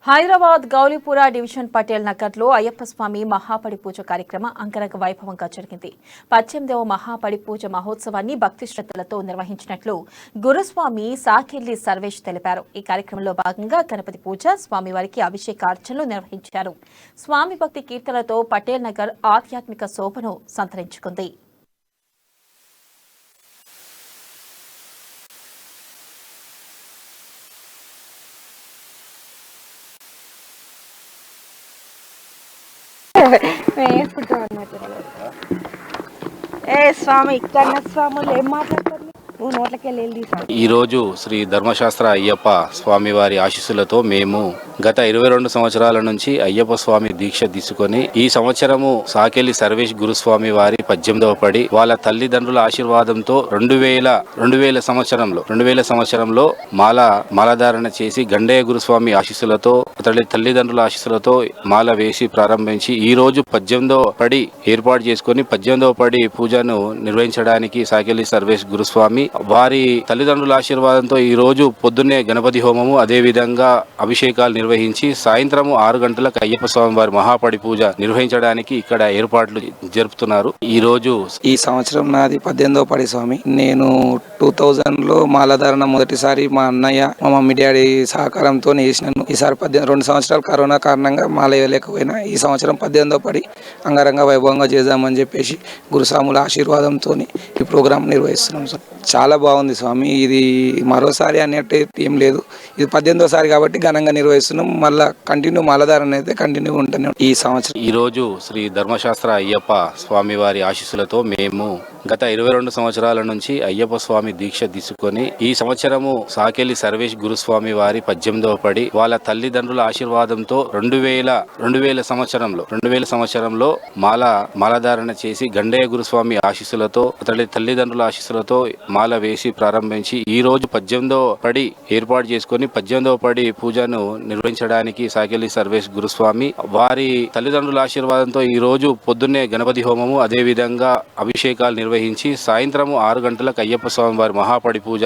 Hyderabad గౌలీపురా division Patel నగర్లో అయ్యప్ప స్వామి మహాపడి పూజ కార్యక్రమం అంగరంగ వైభవంగా జరిగింది. 18వ మహాపడి పూజ మహోత్సవాన్ని భక్తి శ్రద్ధలతో నిర్వహించినట్లు గురుస్వామి సాకిర్లి సర్వేష్ తెలిపారు. ఈ కార్యక్రమంలో భాగంగా గణపతి పూజ, స్వామివారికి అభిషేకార్చనలు నిర్వహించారు. స్వామి భక్తి కీర్తనలతో పటేల్ నగర్ ఆధ్యాత్మిక శోభను సంతరించుకుంది. స్వామి ఇక్కడ స్వాములు ఏం మాట్లాడతారు? నువ్వు నోట్లకెళ్ళి ఈ రోజు శ్రీ ధర్మశాస్త్ర అయ్యప్ప స్వామి వారి ఆశీస్సులతో మేము గత 22 సంవత్సరాల నుంచి అయ్యప్ప స్వామి దీక్ష తీసుకొని ఈ సంవత్సరము సాకెల్లి సర్వేష్ గురుస్వామి వారి 18వ పడి వాళ్ళ తల్లిదండ్రుల ఆశీర్వాదంతో 2000 సంవత్సరంలో మాలధారణ చేసి గండయ్య గురుస్వామి ఆశీస్సులతో తల్లిదండ్రుల ఆశీస్సులతో మాల వేసి ప్రారంభించి ఈ రోజు 18వ పడి ఏర్పాటు చేసుకుని 18వ పడి పూజను నిర్వహించడానికి సాకెల్లి సర్వేష్ గురుస్వామి వారి తల్లిదండ్రుల ఆశీర్వాదంతో ఈ రోజు పొద్దున్నే గణపతి హోమము, అదే విధంగా అభిషేకాలు నిర్వహించి సాయంత్రము 6 గంటలకు అయ్యప్ప స్వామి వారి మహాపడి పూజ నిర్వహించడానికి ఇక్కడ ఏర్పాట్లు జరుపుతున్నారు. ఈ సంవత్సరం నాది 18వ పడి స్వామి. నేను 2000లో మాలధారణ మొదటిసారి మా అన్నయ్య, మా మమ్మీ డాడీ సహకారంతో వేసినాను. ఈసారి 2 సంవత్సరాలు కరోనా కారణంగా మాల వేయలేకపోయినా ఈ సంవత్సరం 18వ పడి అంగరంగ వైభవంగా చేద్దామని చెప్పేసి గురుస్వాముల ఆశీర్వాదంతో ఈ ప్రోగ్రాం నిర్వహిస్తున్నాం సార్. చాలా బాగుంది స్వామి. ఇది మరోసారి అనేట్టు ఏం లేదు. ఇది 18వసారి కాబట్టి ఘనంగా నిర్వహిస్తున్నాం. మళ్ళా కంటిన్యూ మాలధారణ అయితే కంటిన్యూ ఉంటూనే ఈ సంవత్సరం. ఈ రోజు శ్రీ ధర్మశాస్త్ర అయ్యప్ప స్వామి వారి ఆశీస్సులతో మేము గత 22 సంవత్సరాల నుంచి అయ్యప్ప స్వామి దీక్ష తీసుకొని ఈ సంవత్సరము సాకెల్లి సర్వేష్ గురుస్వామి వారి 18వ పడి వాళ్ళ తల్లిదండ్రుల ఆశీర్వాదంతో 2000 సంవత్సరంలో మాలధారణ చేసి గండయ్య గురుస్వామి ఆశీస్సులతో తల్లిదండ్రుల ఆశీస్సులతో మాల వేసి ప్రారంభించి ఈ రోజు 18వ పడి ఏర్పాటు చేసుకుని 18వ పడి పూజను నిర్వహించడానికి సాకెల్లి సర్వేష్ గురుస్వామి వారి తల్లిదండ్రుల ఆశీర్వాదంతో ఈ రోజు పొద్దున్నే గణపతి హోమము, అదే విధంగా అభిషేకాలు నిర్వహించి సాయంత్రము 6 గంటలకు అయ్యప్ప స్వామి వారి మహాపడి పూజ